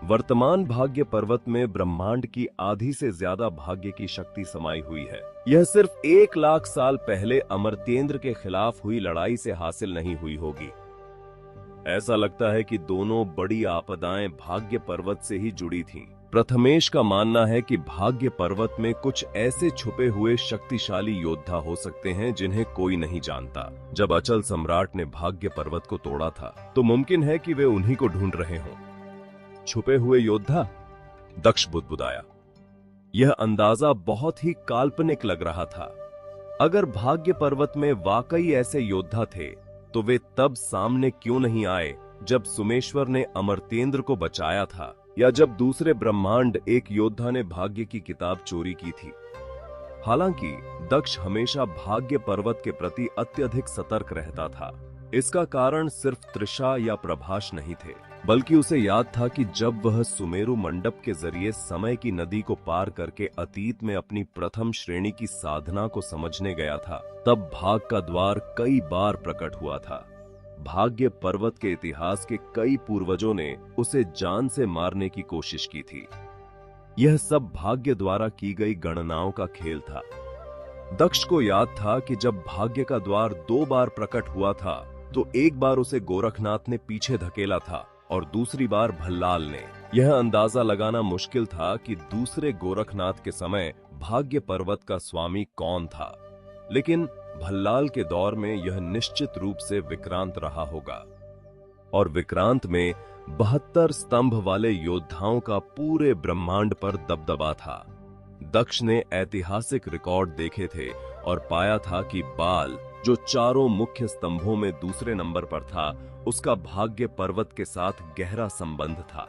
वर्तमान भाग्य पर्वत में ब्रह्मांड की आधी से ज्यादा भाग्य की शक्ति समाई हुई है। यह सिर्फ 1 लाख साल पहले अमर्त्येंद्र के खिलाफ हुई लड़ाई से हासिल नहीं हुई होगी। ऐसा लगता है कि दोनों बड़ी आपदाएं भाग्य पर्वत से ही जुड़ी थीं। प्रथमेश का मानना है कि भाग्य पर्वत में कुछ ऐसे छुपे हुए शक्तिशाली योद्धा हो सकते हैं जिन्हें कोई नहीं जानता। जब अचल सम्राट ने भाग्य पर्वत को तोड़ा था तो मुमकिन है कि वे उन्हीं को ढूंढ रहे हों। छुपे हुए योद्धा? दक्ष बुदबुदाया। यह अंदाजा बहुत ही काल्पनिक लग रहा था। अगर भाग्य पर्वत में वाकई ऐसे योद्धा थे तो वे तब सामने क्यों नहीं आए जब सुमेश्वर ने अमर्त्येंद्र को बचाया था, या जब दूसरे ब्रह्मांड एक योद्धा ने भाग्य की किताब चोरी की थी। हालांकि दक्ष हमेशा भाग्य पर्वत के प्रति अत्यधिक सतर्क रहता था। इसका कारण सिर्फ तृषा या प्रभास नहीं थे, बल्कि उसे याद था कि जब वह सुमेरु मंडप के जरिए समय की नदी को पार करके अतीत में अपनी प्रथम श्रेणी की साधना को समझने गया था, तब भाग का द्वार कई बार प्रकट हुआ था। भाग्य पर्वत के इतिहास के कई पूर्वजों ने उसे जान से मारने की कोशिश की थी। यह सब भाग्य द्वारा की गई गणनाओं का खेल था। दक्ष को याद था कि जब भाग्य का द्वार 2 बार प्रकट हुआ था तो एक बार उसे गोरखनाथ ने पीछे धकेला था और दूसरी बार भल्लाल ने। यह अंदाजा लगाना मुश्किल था कि दूसरे गोरखनाथ के समय भाग्य पर्वत का स्वामी कौन था, लेकिन भल्लाल के दौर में यह निश्चित रूप से विक्रांत रहा होगा। और विक्रांत में 72 स्तंभ वाले योद्धाओं का पूरे ब्रह्मांड पर दबदबा था। दक्ष ने ऐतिहासिक रिकॉर्ड देखे थे और पाया था कि बाल, जो चारों मुख्य स्तंभों में दूसरे नंबर पर था, उसका भाग्य पर्वत के साथ गहरा संबंध था।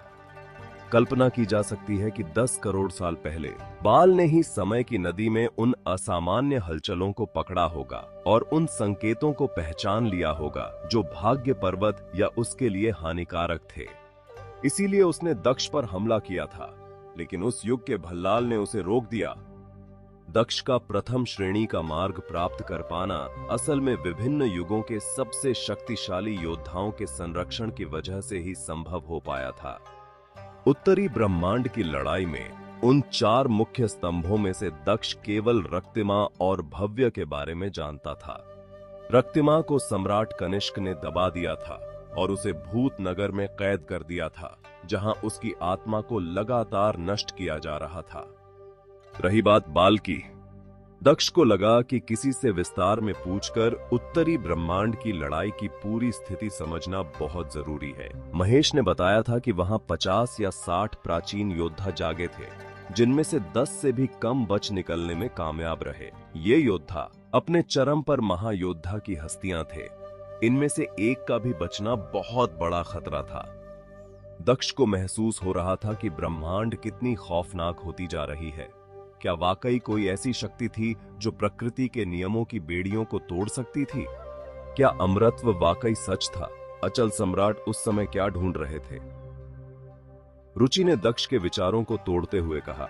कल्पना की जा सकती है कि 10 करोड़ साल पहले बाल ने ही समय की नदी में उन असामान्य हलचलों को पकड़ा होगा और उन संकेतों को पहचान लिया होगा जो भाग्य पर्वत या उसके लिए हानिकारक थे। इसीलिए उसने दक्ष पर हमला किया था, लेकिन उस युग के भल्लाल ने उसे रोक दिया। दक्ष का प्रथम श्रेणी का मार्ग प्राप्त कर पाना असल में विभिन्न युगों के सबसे शक्तिशाली योद्धाओं के संरक्षण की वजह से ही संभव हो पाया था। उत्तरी ब्रह्मांड की लड़ाई में उन 4 मुख्य स्तंभों में से दक्ष केवल रक्तिमा और भव्य के बारे में जानता था। रक्तिमा को सम्राट कनिष्क ने दबा दिया था और उसे भूत नगर में कैद कर दिया था, जहां उसकी आत्मा को लगातार नष्ट किया जा रहा था। रही बात बाल की, दक्ष को लगा कि किसी से विस्तार में पूछकर उत्तरी ब्रह्मांड की लड़ाई की पूरी स्थिति समझना बहुत जरूरी है। महेश ने बताया था कि वहां 50 या 60 प्राचीन योद्धा जागे थे, जिनमें से 10 से भी कम बच निकलने में कामयाब रहे। ये योद्धा अपने चरम पर महायोद्धा की हस्तियां थे। इनमें से एक का भी बचना बहुत बड़ा खतरा था। दक्ष को महसूस हो रहा था कि ब्रह्मांड कितनी खौफनाक होती जा रही है। क्या वाकई कोई ऐसी शक्ति थी जो प्रकृति के नियमों की बेड़ियों को तोड़ सकती थी? क्या अमरत्व वाकई सच था? अचल सम्राट उस समय क्या ढूंढ रहे थे? रुचि ने दक्ष के विचारों को तोड़ते हुए कहा,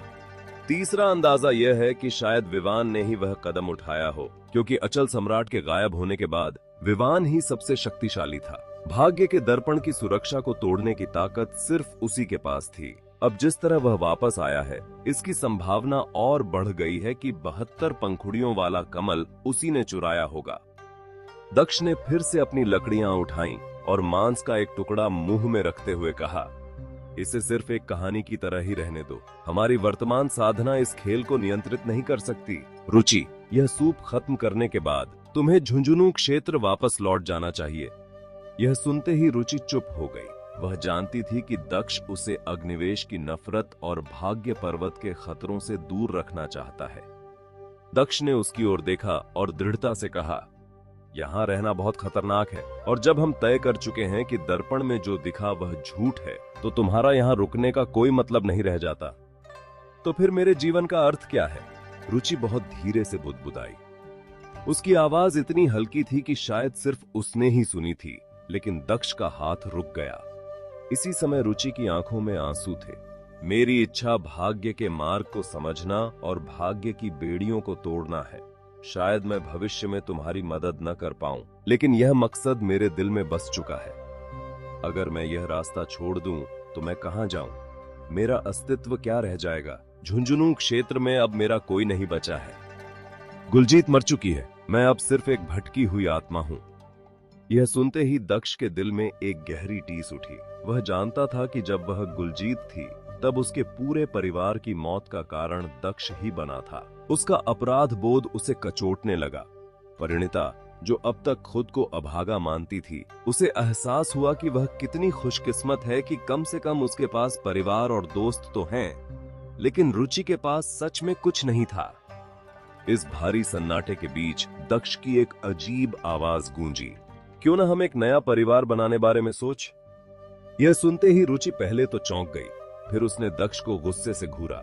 तीसरा अंदाजा यह है कि शायद विवान ने ही वह कदम उठाया हो, क्योंकि अचल सम्राट के गायब होने के बाद विवान ही सबसे शक्तिशाली था। भाग्य के दर्पण की सुरक्षा को तोड़ने की ताकत सिर्फ उसी के पास थी। अब जिस तरह वह वापस आया है, इसकी संभावना और बढ़ गई है कि 72 पंखुड़ियों वाला कमल उसी ने चुराया होगा। दक्ष ने फिर से अपनी लकड़ियां उठाईं और मांस का एक टुकड़ा मुंह में रखते हुए कहा, इसे सिर्फ एक कहानी की तरह ही रहने दो। हमारी वर्तमान साधना इस खेल को नियंत्रित नहीं कर सकती। रुचि, यह सूप खत्म करने के बाद तुम्हें झुंझुनू क्षेत्र वापस लौट जाना चाहिए। यह सुनते ही रुचि चुप हो गई। वह जानती थी कि दक्ष उसे अग्निवेश की नफरत और भाग्य पर्वत के खतरों से दूर रखना चाहता है। दक्ष ने उसकी ओर देखा और दृढ़ता से कहा, यहाँ रहना बहुत खतरनाक है, और जब हम तय कर चुके हैं कि दर्पण में जो दिखा वह झूठ है, तो तुम्हारा यहाँ रुकने का कोई मतलब नहीं रह जाता। तो फिर मेरे जीवन का अर्थ क्या है? रुचि बहुत धीरे से बुदबुदाई। उसकी आवाज इतनी हल्की थी कि शायद सिर्फ उसने ही सुनी थी, लेकिन दक्ष का हाथ रुक गया। इसी समय रुचि की आंखों में आंसू थे। मेरी इच्छा भाग्य के मार्ग को समझना और भाग्य की बेड़ियों को तोड़ना है। शायद मैं भविष्य में तुम्हारी मदद न कर पाऊं, लेकिन यह मकसद मेरे दिल में बस चुका है। अगर मैं यह रास्ता छोड़ दूं तो मैं कहां जाऊं? मेरा अस्तित्व क्या रह जाएगा? झुंझुनू क्षेत्र में अब मेरा कोई नहीं बचा है। गुलजीत मर चुकी है, मैं अब सिर्फ एक भटकी हुई आत्मा हूं। यह सुनते ही दक्ष के दिल में एक गहरी टीस उठी। वह जानता था कि जब वह गुलजीत थी तब उसके पूरे परिवार की मौत का कारण दक्ष ही बना था। उसका अपराध बोध उसे कचोटने लगा। परिणीता, जो अब तक खुद को अभागा मानती थी, उसे एहसास हुआ कि वह कितनी खुशकिस्मत है कि कम से कम उसके पास परिवार और दोस्त तो हैं, लेकिन रुचि के पास सच में कुछ नहीं था। इस भारी सन्नाटे के बीच दक्ष की एक अजीब आवाज गूंजी, क्यों ना हम एक नया परिवार बनाने बारे में सोच। यह सुनते ही रुचि पहले तो चौंक गई, फिर उसने दक्ष को गुस्से से घूरा।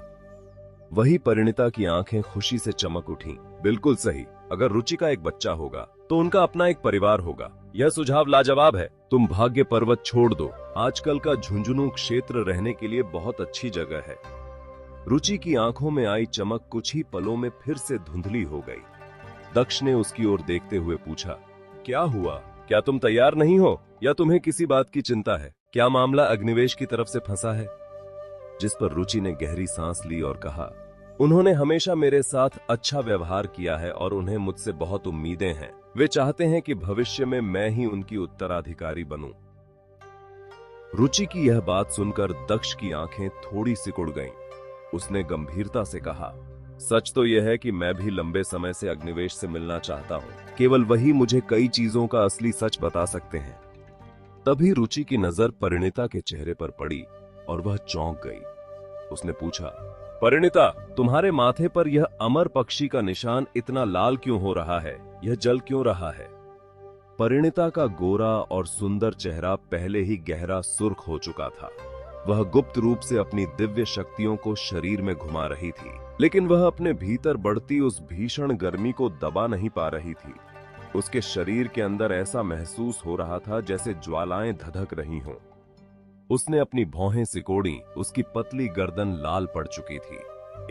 वही परिणीता की आंखें खुशी से चमक उठीं। बिल्कुल सही, अगर रुचि का एक बच्चा होगा तो उनका अपना एक परिवार होगा। यह सुझाव लाजवाब है। तुम भाग्य पर्वत छोड़ दो। आजकल का झुंझुनू क्षेत्र रहने के लिए बहुत अच्छी जगह है। रुचि की आंखों में आई चमक कुछ ही पलों में फिर से धुंधली हो गई। दक्ष ने उसकी ओर देखते हुए पूछा, क्या हुआ? क्या तुम तैयार नहीं हो या तुम्हें किसी बात की चिंता है? क्या मामला अग्निवेश की तरफ से फंसा है? जिस पर रुचि ने गहरी सांस ली और कहा, उन्होंने हमेशा मेरे साथ अच्छा व्यवहार किया है और उन्हें मुझसे बहुत उम्मीदें हैं। वे चाहते हैं कि भविष्य में मैं ही उनकी उत्तराधिकारी बनूं। रुचि की यह बात सुनकर दक्ष की आंखें थोड़ी सिकुड़ गईं। उसने गंभीरता से कहा, सच तो यह है कि मैं भी लंबे समय से अग्निवेश से मिलना चाहता हूं। केवल वही मुझे कई चीजों का असली सच बता सकते हैं। तभी रुचि की नजर परिणीता के चेहरे पर पड़ी और वह चौंक गई। उसने पूछा, परिणीता, तुम्हारे माथे पर यह अमर पक्षी का निशान इतना लाल क्यों हो रहा है? यह जल क्यों रहा है? परिणीता का गोरा और सुंदर चेहरा पहले ही गहरा सुर्ख हो चुका था। वह गुप्त रूप से अपनी दिव्य शक्तियों को शरीर में घुमा रही थी, लेकिन वह अपने भीतर बढ़ती उस भीषण गर्मी को दबा नहीं पा रही थी। उसके शरीर के अंदर ऐसा महसूस हो रहा था जैसे ज्वालाएं धधक रही हों। उसने अपनी भौहें सिकोड़ी, उसकी पतली गर्दन लाल पड़ चुकी थी।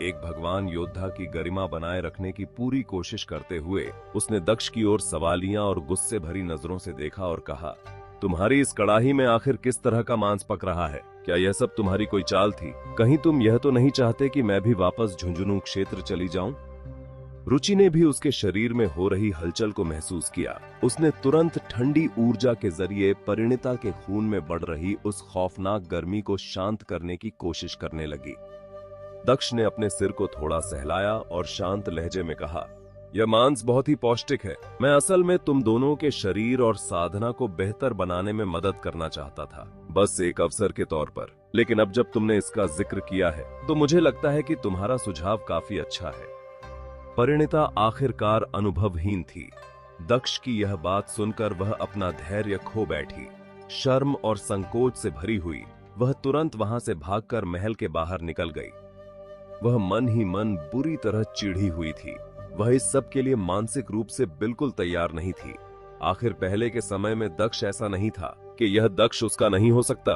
एक भगवान योद्धा की गरिमा बनाए रखने की पूरी कोशिश करते हुए उसने दक्ष की ओर सवालिया और गुस्से भरी नजरों से देखा और कहा, तुम्हारी इस कड़ाही में आखिर किस तरह का मांस पक रहा है? क्या यह सब तुम्हारी कोई चाल थी? कहीं तुम यह तो नहीं चाहते कि मैं भी वापस झुंझुनू क्षेत्र चली जाऊं? रुचि ने भी उसके शरीर में हो रही हलचल को महसूस किया। उसने तुरंत ठंडी ऊर्जा के जरिए परिणीता के खून में बढ़ रही उस खौफनाक गर्मी को शांत करने की कोशिश करने लगी। दक्ष ने अपने सिर को थोड़ा सहलाया और शांत लहजे में कहा, यह मांस बहुत ही पौष्टिक है। मैं असल में तुम दोनों के शरीर और साधना को बेहतर बनाने में मदद करना चाहता था, बस एक अवसर के तौर पर। लेकिन अब जब तुमने इसका जिक्र किया है तो मुझे लगता है कि तुम्हारा सुझाव काफी अच्छा है। परिणीता आखिरकार अनुभवहीन थी। दक्ष की यह बात सुनकर वह अपना धैर्य खो बैठी। शर्म और संकोच से भरी हुई वह तुरंत वहां से भागकर महल के बाहर निकल गई। वह मन ही मन बुरी तरह चिढ़ी हुई थी। वह इस सब के लिए मानसिक रूप से बिल्कुल तैयार नहीं थी। आखिर पहले के समय में दक्ष ऐसा नहीं था कि यह दक्ष उसका नहीं हो सकता।